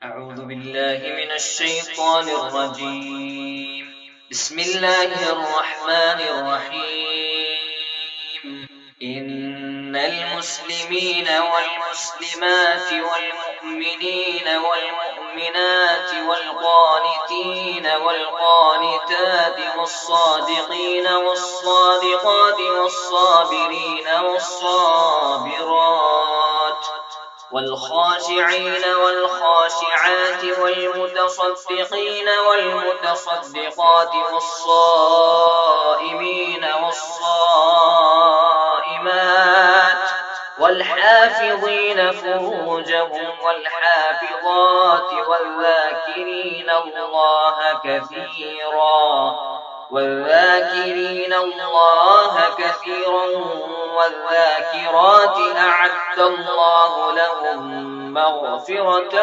أعوذ بالله من الشيطان الرجيم. بسم الله الرحمن الرحيم. إن المسلمين والمسلمات والمؤمنين والمؤمنات والقانتين والقانتات والصادقين والصادقات والصابرين والصابرات والخاشعين والخاشعات والمتصدقين والمتصدقات والصائمين والصائمات والحافظين فروجهم والحافظات والذاكرين الله كثيرا والذاكرات أعد الله لهم مغفرة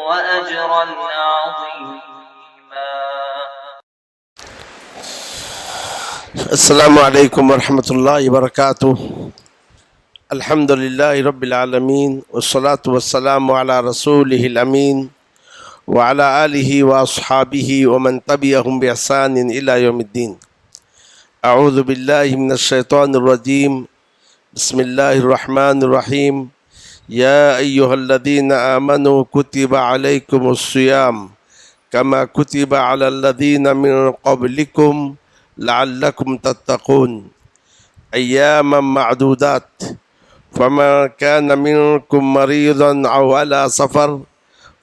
وأجرا عظيما. السلام علیکم ورحمۃ اللہ وبرکاتہ. الحمد للہ رب العالمین والصلاة والسلام علی رسولہ الامین وعلی آلہ واصحابہ ومن تبعہم بإحسان الی یوم الدین. اعوذ باللہ من الشیطان الرجیم. بسم اللہ الرحمن الرحیم. یا ایہا الذین آمنوا کتب علیکم الصیام کما کتب علی الذین من قبلکم لعلکم تتقون ایاما معدودات فمن كان منكم مريضا أو على سفر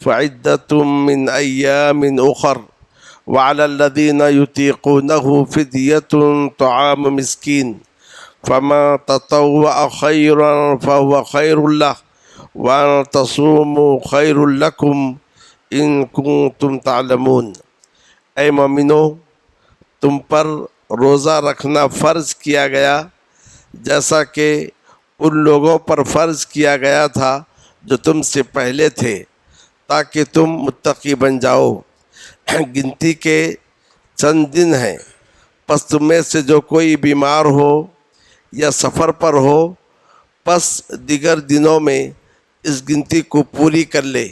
فعدة من أيام أخر وعلى الذين يطيقونه فدية طعام مسكين فمن تطوع خيرا فهو خير له وأن تصوموا خير لكم إن كنتم تعلمون. اے مومنو، تم پر روزہ رکھنا فرض کیا گیا جیسا کہ ان لوگوں پر فرض کیا گیا تھا جو تم سے پہلے تھے، تاکہ تم متقی بن جاؤ. گنتی کے چند دن ہیں، پس تم میں سے جو کوئی بیمار ہو یا سفر پر ہو، پس دیگر دنوں میں اس گنتی کو پوری کر لے.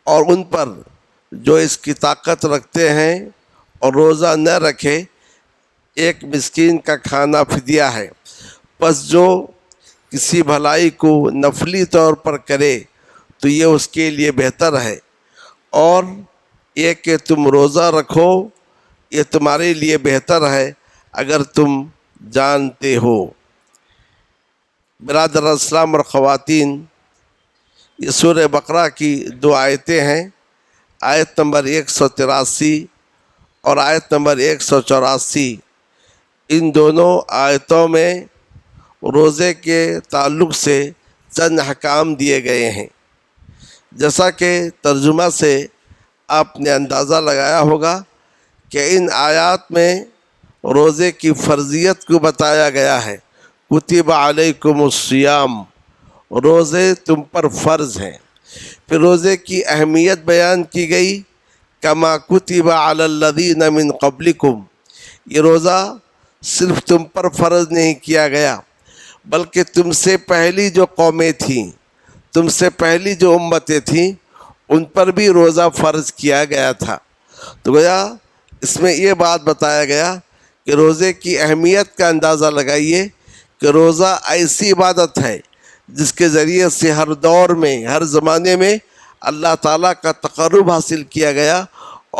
اور ان پر جو اس کی طاقت رکھتے ہیں اور روزہ نہ رکھے، ایک مسکین کا کھانا فدیہ ہے. پس جو کسی بھلائی کو نفلی طور پر کرے تو یہ اس کے لیے بہتر ہے، اور یہ کہ تم روزہ رکھو یہ تمہارے لیے بہتر ہے اگر تم جانتے ہو. برادر اسلام اور خواتین، یہ سورہ بقرہ کی 2 آیتیں ہیں. آیت نمبر 183 اور آیت نمبر 184. ان دونوں آیتوں میں روزے کے تعلق سے چند احکام دیے گئے ہیں. جیسا کہ ترجمہ سے آپ نے اندازہ لگایا ہوگا کہ ان آیات میں روزے کی فرضیت کو بتایا گیا ہے. کتب علیکم الصیام، روزے تم پر فرض ہیں. پھر روزے کی اہمیت بیان کی گئی. کما کتب علی الذین من قبلکم، یہ روزہ صرف تم پر فرض نہیں کیا گیا بلکہ تم سے پہلی جو قومیں تھیں، تم سے پہلی جو امتیں تھیں، ان پر بھی روزہ فرض کیا گیا تھا. تو گویا اس میں یہ بات بتایا گیا کہ روزے کی اہمیت کا اندازہ لگائیے کہ روزہ ایسی عبادت ہے جس کے ذریعے سے ہر دور میں، ہر زمانے میں اللہ تعالیٰ کا تقرب حاصل کیا گیا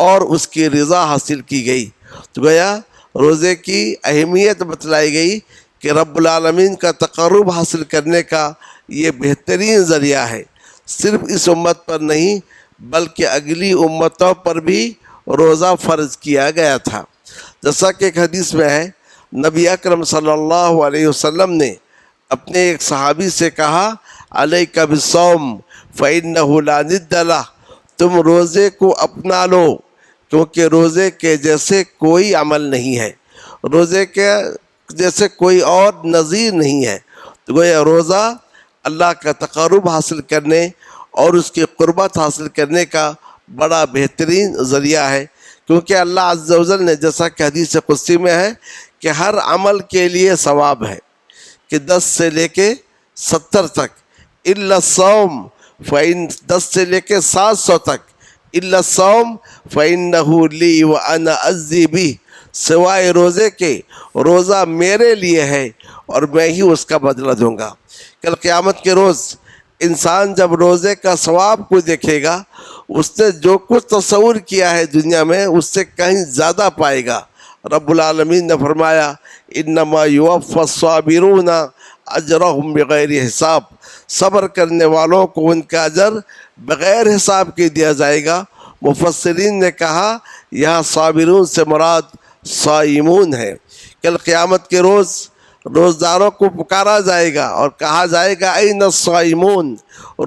اور اس کی رضا حاصل کی گئی. تو گویا روزے کی اہمیت بتلائی گئی کہ رب العالمین کا تقرب حاصل کرنے کا یہ بہترین ذریعہ ہے. صرف اس امت پر نہیں بلکہ اگلی امتوں پر بھی روزہ فرض کیا گیا تھا. جیسا کہ ایک حدیث میں ہے، نبی اکرم صلی اللہ علیہ وسلم نے اپنے ایک صحابی سے کہا، علیک بالصوم فإنہ لا ند لہ، تم روزے کو اپنا لو کیونکہ روزے کے جیسے کوئی عمل نہیں ہے، روزے کے جیسے کوئی اور نظیر نہیں ہے. تو گویا روزہ اللہ کا تقرب حاصل کرنے اور اس کی قربت حاصل کرنے کا بڑا بہترین ذریعہ ہے، کیونکہ اللہ عز و جل نے جیسا کہ حدیث قدسی میں ہے کہ ہر عمل کے لیے ثواب ہے، کہ 10 سے لے کے 70 تک. الا الصوم فَإِن 10 سے لے کے 700 تک، إِلَّا الصَّوْمَ فَإِنَّهُ لِي وَأَنَا أَجْزِي بِهِ، سوائے روزے کے، روزہ میرے لیے ہے اور میں ہی اس کا بدلہ دوں گا۔ کل قیامت کے روز انسان جب روزے کا ثواب کو دیکھے گا، اس نے جو کچھ تصور کیا ہے دنیا میں اس سے کہیں زیادہ پائے گا۔ رب العالمین نے فرمایا انما یوفی الصابرون اجرہم بغیر حساب، صبر کرنے والوں کو ان کا اجر بغیر حساب کے دیا جائے گا۔ مفسرین نے کہا یہاں صابرون سے مراد صائمون ہے۔ کل قیامت کے روز روزداروں کو پکارا جائے گا اور کہا جائے گا این الصائمون،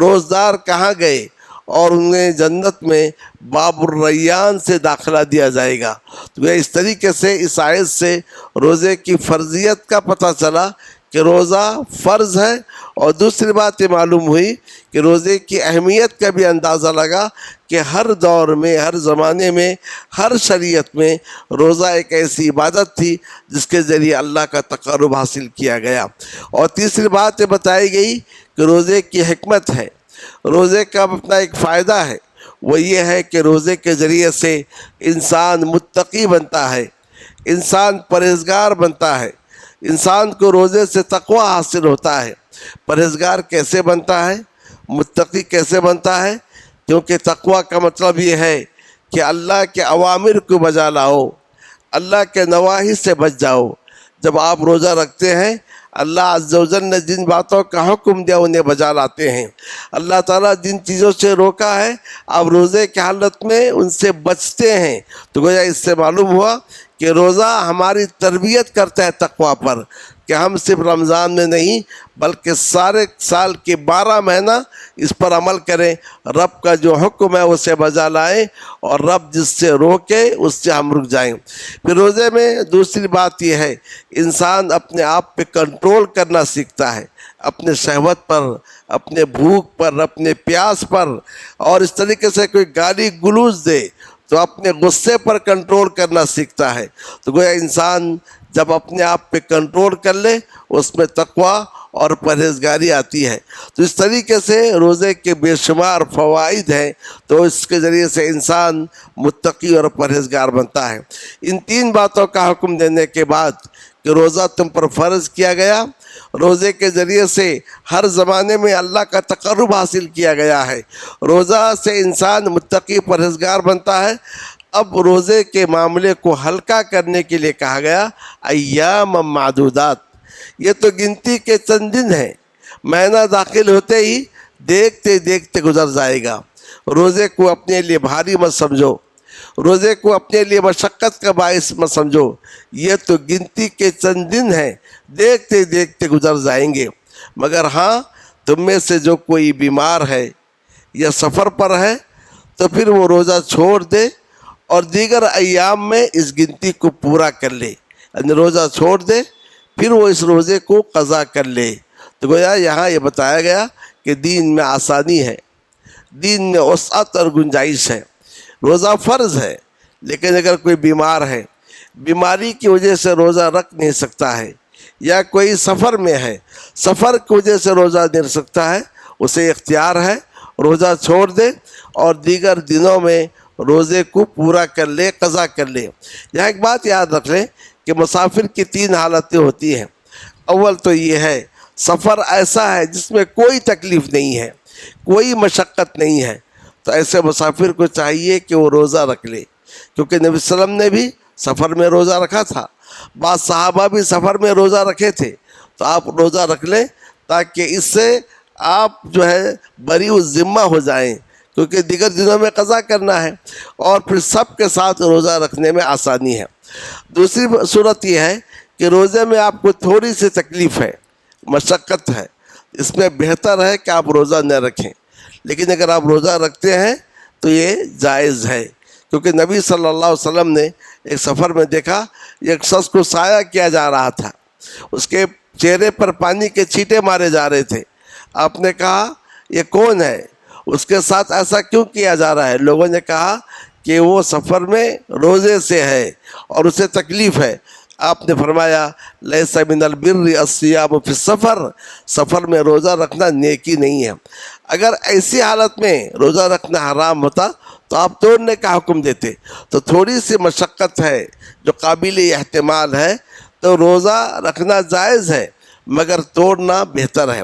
روزدار کہاں گئے، اور انہیں جنت میں باب الریان سے داخلہ دیا جائے گا۔ تو اس طریقے سے اس آیت سے روزے کی فرضیت کا پتہ چلا کہ روزہ فرض ہے، اور دوسری بات یہ معلوم ہوئی کہ روزے کی اہمیت کا بھی اندازہ لگا کہ ہر دور میں، ہر زمانے میں، ہر شریعت میں روزہ ایک ایسی عبادت تھی جس کے ذریعے اللہ کا تقرب حاصل کیا گیا۔ اور تیسری بات یہ بتائی گئی کہ روزے کی حکمت ہے، روزے کا اپنا ایک فائدہ ہے، وہ یہ ہے کہ روزے کے ذریعے سے انسان متقی بنتا ہے، انسان پرہیزگار بنتا ہے، انسان کو روزے سے تقوی حاصل ہوتا ہے۔ پرہیزگار کیسے بنتا ہے، متقی کیسے بنتا ہے؟ کیونکہ تقوی کا مطلب یہ ہے کہ اللہ کے اوامر کو بجا لاؤ، اللہ کے نواہی سے بچ جاؤ۔ جب آپ روزہ رکھتے ہیں، اللہ عز و جل نے جن باتوں کا حکم دیا انہیں بجا لاتے ہیں، اللہ تعالیٰ جن چیزوں سے روکا ہے آپ روزے کی حالت میں ان سے بچتے ہیں۔ تو گویا اس سے معلوم ہوا کہ روزہ ہماری تربیت کرتا ہے تقوی پر، کہ ہم صرف رمضان میں نہیں بلکہ سارے سال کے 12 مہینہ اس پر عمل کریں، رب کا جو حکم ہے اسے بجا لائیں، اور رب جس سے روکے اس سے ہم رک جائیں۔ پھر روزے میں دوسری بات یہ ہے انسان اپنے آپ پہ کنٹرول کرنا سیکھتا ہے، اپنے شہوت پر، اپنے بھوک پر، اپنے پیاس پر، اور اس طریقے سے کوئی گالی گلوچ دے تو اپنے غصے پر کنٹرول کرنا سیکھتا ہے۔ تو گویا انسان جب اپنے آپ پہ کنٹرول کر لے اس میں تقوی اور پرہیزگاری آتی ہے۔ تو اس طریقے سے روزے کے بے شمار فوائد ہیں، تو اس کے ذریعے سے انسان متقی اور پرہیزگار بنتا ہے۔ ان 3 باتوں کا حکم دینے کے بعد کہ روزہ تم پر فرض کیا گیا، روزے کے ذریعے سے ہر زمانے میں اللہ کا تقرب حاصل کیا گیا ہے، روزہ سے انسان متقی پرہیزگار بنتا ہے۔ اب روزے کے معاملے کو ہلکا کرنے کے لیے کہا گیا ایام معدودات، یہ تو گنتی کے چند دن ہیں، مہینہ داخل ہوتے ہی دیکھتے دیکھتے گزر جائے گا۔ روزے کو اپنے لیے بھاری مت سمجھو، روزے کو اپنے لیے مشقت کا باعث مت سمجھو، یہ تو گنتی کے چند دن ہیں، دیکھتے دیکھتے گزر جائیں گے۔ مگر ہاں تم میں سے جو کوئی بیمار ہے یا سفر پر ہے تو پھر وہ روزہ چھوڑ دے اور دیگر ایام میں اس گنتی کو پورا کر لے، یعنی روزہ چھوڑ دے پھر وہ اس روزے کو قضا کر لے۔ تو گویا یہاں یہ بتایا گیا کہ دین میں آسانی ہے، دین میں وسعت اور گنجائش ہے۔ روزہ فرض ہے، لیکن اگر کوئی بیمار ہے، بیماری کی وجہ سے روزہ رکھ نہیں سکتا ہے، یا کوئی سفر میں ہے، سفر کی وجہ سے روزہ نہیں رکھ سکتا ہے، اسے اختیار ہے روزہ چھوڑ دے اور دیگر دنوں میں روزے کو پورا کر لے، قضا کر لے۔ یہاں ایک بات یاد رکھ لیں کہ مسافر کی 3 حالتیں ہوتی ہیں۔ اول تو یہ ہے سفر ایسا ہے جس میں کوئی تکلیف نہیں ہے، کوئی مشقت نہیں ہے، تو ایسے مسافر کو چاہیے کہ وہ روزہ رکھ لے، کیونکہ نبی صلی اللہ علیہ وسلم نے بھی سفر میں روزہ رکھا تھا، بعض صحابہ بھی سفر میں روزہ رکھے تھے، تو آپ روزہ رکھ لیں تاکہ اس سے آپ جو ہے بری الذمہ ہو جائیں، کیونکہ دیگر دنوں میں قضا کرنا ہے، اور پھر سب کے ساتھ روزہ رکھنے میں آسانی ہے۔ دوسری صورت یہ ہے کہ روزے میں آپ کو تھوڑی سی تکلیف ہے، مشقت ہے، اس میں بہتر ہے کہ آپ روزہ نہ رکھیں، لیکن اگر آپ روزہ رکھتے ہیں تو یہ جائز ہے، کیونکہ نبی صلی اللہ علیہ وسلم نے ایک سفر میں دیکھا ایک شخص کو سایہ کیا جا رہا تھا، اس کے چہرے پر پانی کے چھینٹے مارے جا رہے تھے۔ آپ نے کہا یہ کون ہے، اس کے ساتھ ایسا کیوں کیا جا رہا ہے؟ لوگوں نے کہا کہ وہ سفر میں روزے سے ہے اور اسے تکلیف ہے۔ آپ نے فرمایا لیس من البر الصیام فی السفر، سفر میں روزہ رکھنا نیکی نہیں ہے۔ اگر ایسی حالت میں روزہ رکھنا حرام ہوتا تو آپ توڑنے کا حکم دیتے، تو تھوڑی سی مشقت ہے جو قابل احتمال ہے تو روزہ رکھنا جائز ہے، مگر توڑنا بہتر ہے۔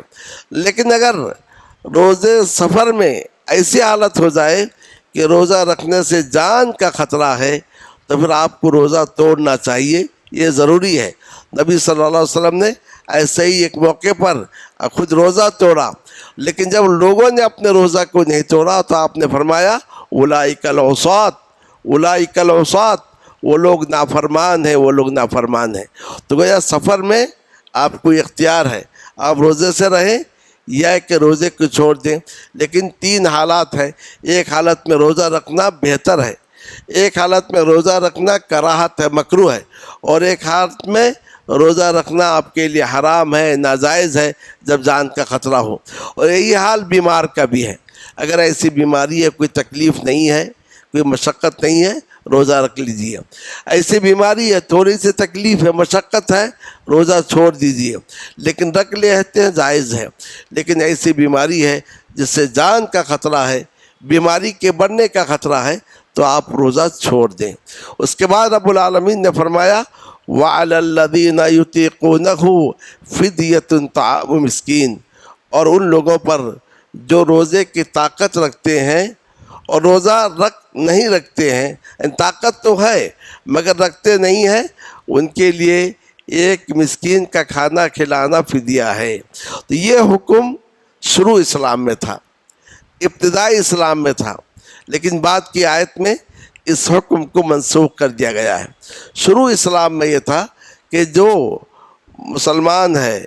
لیکن اگر روزے سفر میں ایسی حالت ہو جائے کہ روزہ رکھنے سے جان کا خطرہ ہے تو پھر آپ کو روزہ توڑنا چاہیے، یہ ضروری ہے۔ نبی صلی اللہ علیہ وسلم نے ایسے ہی ایک موقع پر خود روزہ توڑا، لیکن جب لوگوں نے اپنے روزہ کو نہیں توڑا تو آپ نے فرمایا اولئک العصاۃ، اولئک العصاۃ، وہ لوگ نافرمان ہیں، وہ لوگ نافرمان ہیں۔ تو گویا سفر میں آپ کو اختیار ہے، آپ روزے سے رہیں یا کہ روزے کو چھوڑ دیں، لیکن 3 حالات ہیں۔ ایک حالت میں روزہ رکھنا بہتر ہے، ایک حالت میں روزہ رکھنا کراہت ہے، مکروہ ہے، اور ایک حالت میں روزہ رکھنا آپ کے لیے حرام ہے، ناجائز ہے جب جان کا خطرہ ہو۔ اور یہی حال بیمار کا بھی ہے۔ اگر ایسی بیماری ہے، کوئی تکلیف نہیں ہے، کوئی مشقت نہیں ہے، روزہ رکھ لیجیے۔ ایسی بیماری ہے، تھوڑی سی تکلیف ہے، مشقت ہے، روزہ چھوڑ دیجیے، لیکن رکھ لیتے ہیں جائز ہے۔ لیکن ایسی بیماری ہے جس سے جان کا خطرہ ہے، بیماری کے بڑھنے کا خطرہ ہے، تو آپ روزہ چھوڑ دیں۔ اس کے بعد رب العالمین نے فرمایا وَعَلَى الَّذِينَ يُطِيقُونَهُ فِدْيَةٌ طَعَامُ مِسْكِينٍ، اور ان لوگوں پر جو روزے کی طاقت رکھتے ہیں اور روزہ نہیں رکھتے ہیں، طاقت تو ہے مگر رکھتے نہیں ہیں، ان کے لیے ایک مسکین کا کھانا کھلانا فدیہ ہے۔ تو یہ حکم شروع اسلام میں تھا، ابتدائی اسلام میں تھا، لیکن بعد کی آیت میں اس حکم کو منسوخ کر دیا گیا ہے۔ شروع اسلام میں یہ تھا کہ جو مسلمان ہے،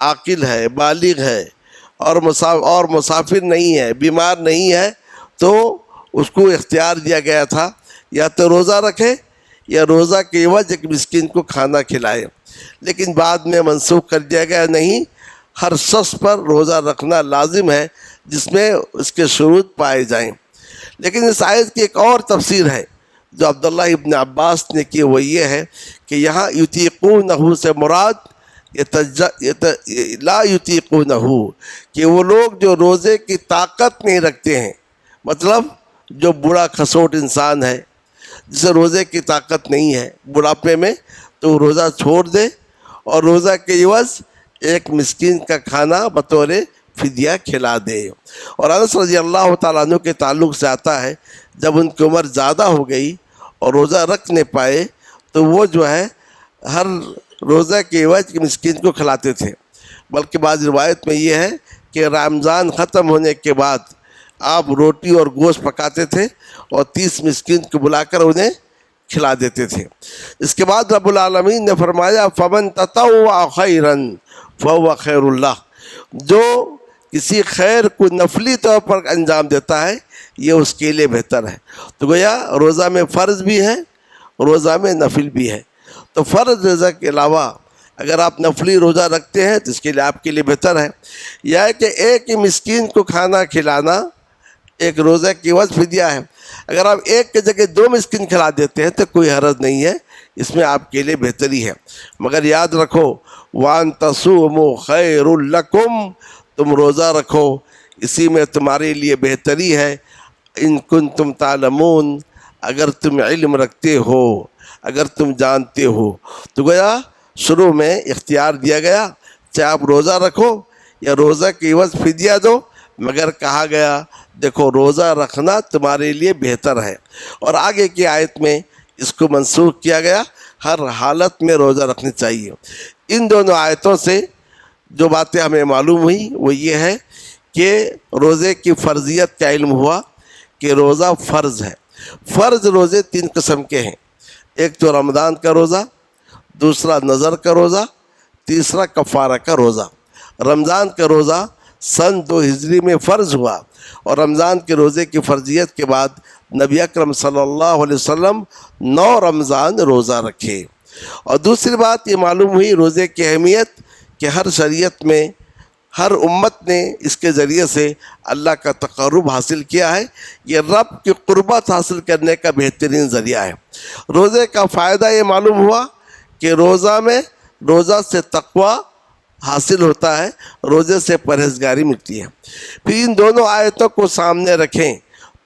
عاقل ہے، بالغ ہے اور مسافر نہیں ہے، بیمار نہیں ہے، تو اس کو اختیار دیا گیا تھا یا تو روزہ رکھے یا روزہ کے عوض ایک مسکین کو کھانا کھلائے۔ لیکن بعد میں منسوخ کر دیا گیا نہیں، ہر شخص پر روزہ رکھنا لازم ہے جس میں اس کے شروط پائے جائیں۔ لیکن اس آیت کی ایک اور تفسیر ہے جو عبداللہ ابن عباس نے کی، وہ یہ ہے کہ یہاں یطیقونہ سے مراد لا یطیقونہ، کہ وہ لوگ جو روزے کی طاقت نہیں رکھتے ہیں، مطلب جو بوڑھا کھسوٹ انسان ہے جسے روزے کی طاقت نہیں ہے بڑھاپے میں، تو روزہ چھوڑ دے اور روزہ کے عوض ایک مسکین کا کھانا بطور فدیہ کھلا دے۔ اور انس رضی اللہ تعالیٰ عنہ کے تعلق سے آتا ہے جب ان کی عمر زیادہ ہو گئی اور روزہ رکھ نہیں پائے تو وہ جو ہے ہر روزہ کے عوض مسکین کو کھلاتے تھے۔ بلکہ بعض روایت میں یہ ہے کہ رمضان ختم ہونے کے بعد آپ روٹی اور گوشت پکاتے تھے اور 30 مسکین کو بلا کر انہیں کھلا دیتے تھے۔ اس کے بعد رب العالمین نے فرمایا فَمَن تَطَوَّعَ خَيْرًا فَهُوَ خَيْرٌ لَهُ، جو کسی خیر کو نفلی طور پر انجام دیتا ہے یہ اس کے لیے بہتر ہے۔ تو گویا روزہ میں فرض بھی ہے، روزہ میں نفل بھی ہے۔ تو فرض روزہ کے علاوہ اگر آپ نفلی روزہ رکھتے ہیں تو اس کے لیے آپ کے لیے بہتر ہے، یا کہ ایک ہی مسکین کو کھانا کھلانا ایک روزہ کی عوض فدیہ ہے۔ اگر آپ ایک کی جگہ 2 مسکین کھلا دیتے ہیں تو کوئی حرج نہیں ہے، اس میں آپ کے لیے بہتری ہے۔ مگر یاد رکھو وَأَن تَصُومُوا خَيْرٌ لَكُمْ، تم روزہ رکھو، اسی میں تمہارے لیے بہتری ہے، ان کنتم تعلمون، اگر تم علم رکھتے ہو، اگر تم جانتے ہو۔ تو گویا شروع میں اختیار دیا گیا چاہے آپ روزہ رکھو یا روزہ کی عوض فدیہ دو، مگر کہا گیا دیکھو روزہ رکھنا تمہارے لیے بہتر ہے۔ اور آگے کی آیت میں اس کو منسوخ کیا گیا، ہر حالت میں روزہ رکھنی چاہیے۔ ان دونوں آیتوں سے جو باتیں ہمیں معلوم ہوئی وہ یہ ہے کہ روزے کی فرضیت کا علم ہوا کہ روزہ فرض ہے۔ فرض روزے 3 قسم کے ہیں، ایک تو رمضان کا روزہ، دوسرا نظر کا روزہ، تیسرا کفارہ کا روزہ۔ رمضان کا روزہ سن 2 ہجری میں فرض ہوا، اور رمضان کے روزے کی فرضیت کے بعد نبی اکرم صلی اللہ علیہ وسلم 9 رمضان روزہ رکھے۔ اور دوسری بات یہ معلوم ہوئی روزے کی اہمیت کہ ہر شریعت میں ہر امت نے اس کے ذریعے سے اللہ کا تقرب حاصل کیا ہے، یہ رب کی قربت حاصل کرنے کا بہترین ذریعہ ہے۔ روزے کا فائدہ یہ معلوم ہوا کہ روزہ سے تقوی حاصل ہوتا ہے، روزے سے پرہیزگاری ملتی ہے۔ پھر ان دونوں آیتوں کو سامنے رکھیں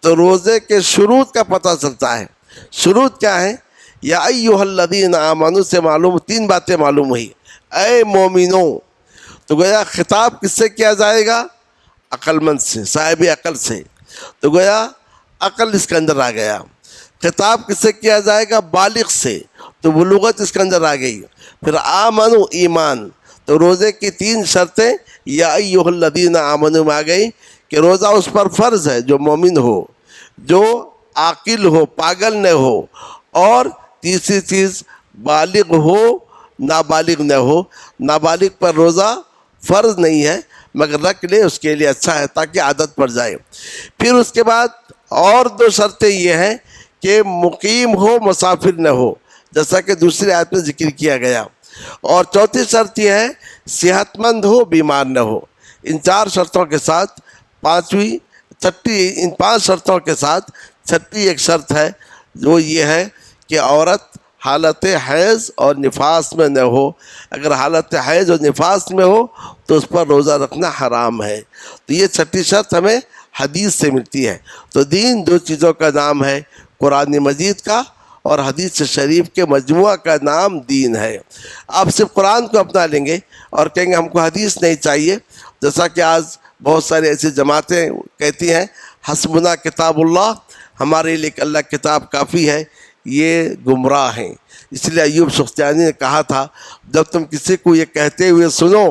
تو روزے کے شروط کا پتہ چلتا ہے۔ شروط کیا ہے؟ یا ایھا الذین آمنوا سے معلوم، تین باتیں معلوم ہوئی، اے مومنوں۔ تو گویا خطاب کس سے کیا جائے گا؟ عقل مند سے، صاحب عقل سے۔ تو گویا عقل اس کے اندر آ گیا۔ خطاب کس سے کیا جائے گا؟ بالغ سے، تو بلوغت اس کے اندر آ گئی۔ پھر آمنو، ایمان۔ تو روزے کی تین شرطیں یا ایھا الذین آمنوا میں آ گئی کہ روزہ اس پر فرض ہے جو مومن ہو، جو عاقل ہو، پاگل نہ ہو، اور تیسری چیز بالغ ہو، نابالغ نہ ہو۔ نابالغ پر روزہ فرض نہیں ہے، مگر رکھ لے اس کے لیے اچھا ہے تاکہ عادت پڑ جائے۔ پھر اس کے بعد اور دو شرطیں یہ ہیں کہ مقیم ہو، مسافر نہ ہو، جیسا کہ دوسری آیت میں ذکر کیا گیا۔ اور چوتھی شرط یہ ہے صحت مند ہو، بیمار نہ ہو۔ ان چار شرطوں کے ساتھ ان پانچ شرطوں کے ساتھ چھٹی ایک شرط ہے، جو یہ ہے کہ عورت حالت حیض اور نفاس میں نہ ہو۔ اگر حالت حیض اور نفاس میں ہو تو اس پر روزہ رکھنا حرام ہے۔ تو یہ چھٹی شرط ہمیں حدیث سے ملتی ہے۔ تو دین دو چیزوں کا نام ہے، قرآن مجید کا اور حدیث شریف کے مجموعہ کا نام دین ہے۔ آپ صرف قرآن کو اپنا لیں گے اور کہیں گے ہم کو حدیث نہیں چاہیے، جیسا کہ آج بہت سارے ایسی جماعتیں کہتی ہیں حسبنا کتاب اللہ، ہمارے لیے اللہ کتاب کافی ہے، یہ گمراہ ہیں۔ اس لیے ایوب سختیانی نے کہا تھا جب تم کسی کو یہ کہتے ہوئے سنو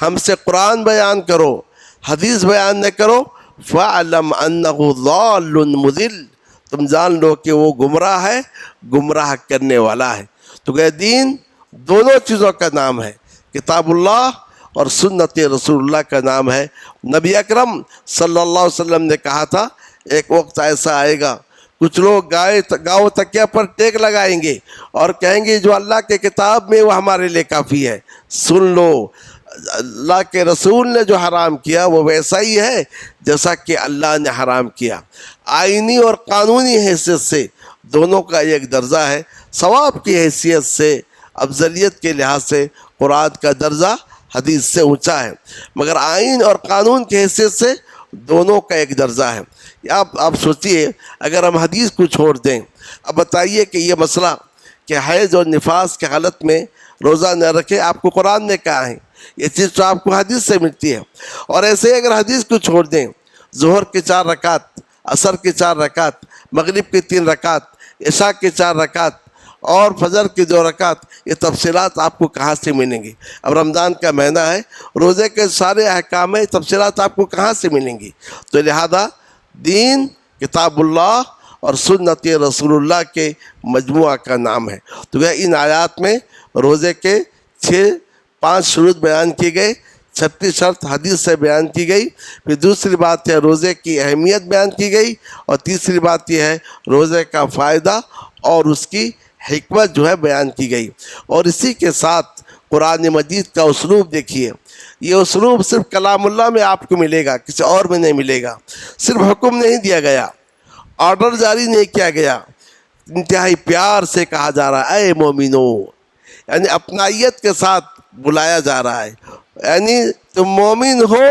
ہم سے قرآن بیان کرو، حدیث بیان نہ کرو، فَاعْلَمْ أَنَّهُ ضَالٌ مُضِلٌ، تم جان لو کہ وہ گمراہ ہے، گمراہ کرنے والا ہے۔ تو کہ دین دونوں چیزوں کا نام ہے، کتاب اللہ اور سنت رسول اللہ کا نام ہے۔ نبی اکرم صلی اللہ علیہ وسلم نے کہا تھا ایک وقت ایسا آئے گا کچھ لوگ گاؤں تکیہ پر ٹیک لگائیں گے اور کہیں گے جو اللہ کے کتاب میں وہ ہمارے لیے کافی ہے۔ سن لو، اللہ کے رسول نے جو حرام کیا وہ ویسا ہی ہے جیسا کہ اللہ نے حرام کیا۔ آئینی اور قانونی حیثیت سے دونوں کا ایک درجہ ہے، ثواب کی حیثیت سے، افضلیت کے لحاظ سے قرآن کا درجہ حدیث سے اونچا ہے، مگر آئین اور قانون کی حیثیت سے دونوں کا ایک درجہ ہے۔ آپ سوچئے اگر ہم حدیث کو چھوڑ دیں، اب بتائیے کہ یہ مسئلہ کہ حیض اور نفاس کی حالت میں روزہ نہ رکھے آپ کو قرآن نے کہا ہے، یہ چیز تو آپ کو حدیث سے ملتی ہے۔ اور ایسے ہی اگر حدیث کو چھوڑ دیں، ظہر کی 4 رکعت، عصر کی 4 رکعت، مغرب کی 3 رکعت، عشاء کی 4 رکعت اور فجر کی 2 رکعت، یہ تفصیلات آپ کو کہاں سے ملیں گی؟ اب رمضان کا مہینہ ہے، روزے کے سارے احکام تفصیلات آپ کو کہاں سے ملیں گی؟ تو لہذا دین کتاب اللہ اور سنت رسول اللہ کے مجموعہ کا نام ہے۔ تو ان آیات میں روزے کے 5 شروط بیان کی گئی، 36 شرط حدیث سے بیان کی گئی۔ پھر دوسری بات ہے روزے کی اہمیت بیان کی گئی، اور تیسری بات یہ ہے روزے کا فائدہ اور اس کی حکمت جو ہے بیان کی گئی۔ اور اسی کے ساتھ قرآن مجید کا اسلوب دیکھیے، یہ اسلوب صرف کلام اللہ میں آپ کو ملے گا، کسی اور میں نہیں ملے گا۔ صرف حکم نہیں دیا گیا، آرڈر جاری نہیں کیا گیا، انتہائی پیار سے کہا جا رہا ہے اے مومنو، یعنی اپنائیت کے ساتھ بلایا جا رہا ہے۔ یعنی تم مومن ہو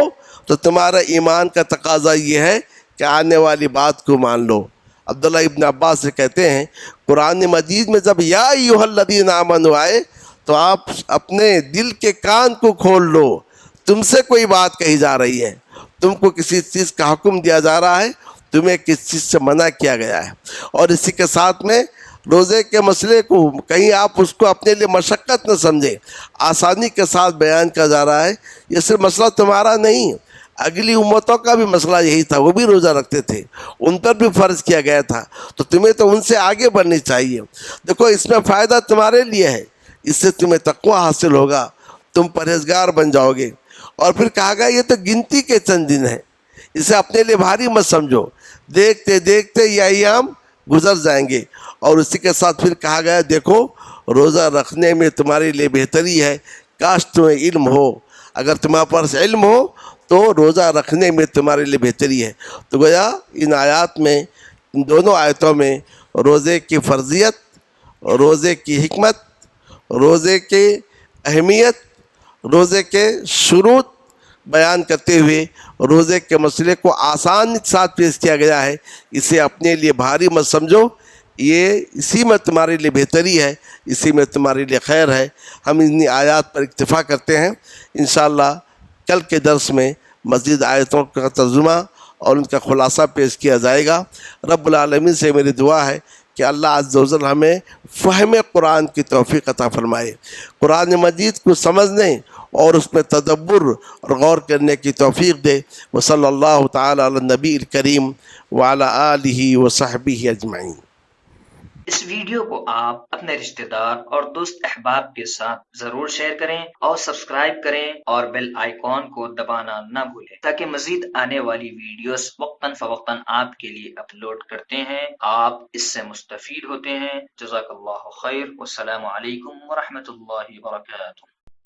تو تمہارا ایمان کا تقاضا یہ ہے کہ آنے والی بات کو مان لو۔ عبداللہ ابن عباس سے کہتے ہیں قرآن مجید میں جب یا ایھا الذین آمنوا آئے تو آپ اپنے دل کے کان کو کھول لو، تم سے کوئی بات کہی جا رہی ہے، تم کو کسی چیز کا حکم دیا جا رہا ہے، تمہیں کس چیز سے منع کیا گیا ہے۔ اور اسی کے ساتھ میں روزے کے مسئلے کو کہیں آپ اس کو اپنے لیے مشقت نہ سمجھیں، آسانی کے ساتھ بیان کیا جا رہا ہے۔ یہ صرف مسئلہ تمہارا نہیں، اگلی امتوں کا بھی مسئلہ یہی تھا، وہ بھی روزہ رکھتے تھے، ان پر بھی فرض کیا گیا تھا، تو تمہیں تو ان سے آگے بڑھنی چاہیے۔ دیکھو اس میں فائدہ تمہارے لیے ہے، اس سے تمہیں تقوی حاصل ہوگا، تم پرہیزگار بن جاؤ گے۔ اور پھر کہا گیا یہ تو گنتی کے چند دن ہیں، اسے اپنے لیے بھاری مت سمجھو، دیکھتے دیکھتے یہ ایام گزر جائیں گے۔ اور اسی کے ساتھ پھر کہا گیا دیکھو روزہ رکھنے میں تمہارے لیے بہتری ہے، کاش تمہیں علم ہو، اگر تمہارے پاس علم ہو تو روزہ رکھنے میں تمہارے لیے بہتری ہے۔ تو گویا ان آیات میں، ان دونوں آیتوں میں روزے کی فرضیت، روزے کی حکمت، روزے کے اہمیت، روزے کے شروط بیان کرتے ہوئے روزے کے مسئلے کو آسان کے ساتھ پیش کیا گیا ہے۔ اسے اپنے لیے بھاری مت سمجھو، یہ اسی میں تمہارے لیے بہتری ہے، اسی میں تمہارے لیے خیر ہے۔ ہم انہی آیات پر اکتفا کرتے ہیں۔ انشاءاللہ کل کے درس میں مزید آیتوں کا ترجمہ اور ان کا خلاصہ پیش کیا جائے گا۔ رب العالمین سے میری دعا ہے کہ اللہ عز و جل ہمیں فہم قرآن کی توفیق عطا فرمائے، قرآن مجید کو سمجھنے اور اس میں تدبر اور غور کرنے کی توفیق دے۔ وصلی اللہ تعالی علی النبی الکریم وعلی آلہ وصحبہ اجمعین۔ اس ویڈیو کو آپ اپنے رشتہ دار اور دوست احباب کے ساتھ ضرور شیئر کریں اور سبسکرائب کریں اور بیل آئیکن کو دبانا نہ بھولیں تاکہ مزید آنے والی ویڈیوز وقتاً فوقتاً آپ کے لیے اپلوڈ کرتے ہیں، آپ اس سے مستفید ہوتے ہیں۔ جزاک اللہ خیر، والسلام علیکم ورحمۃ اللہ وبرکاتہ۔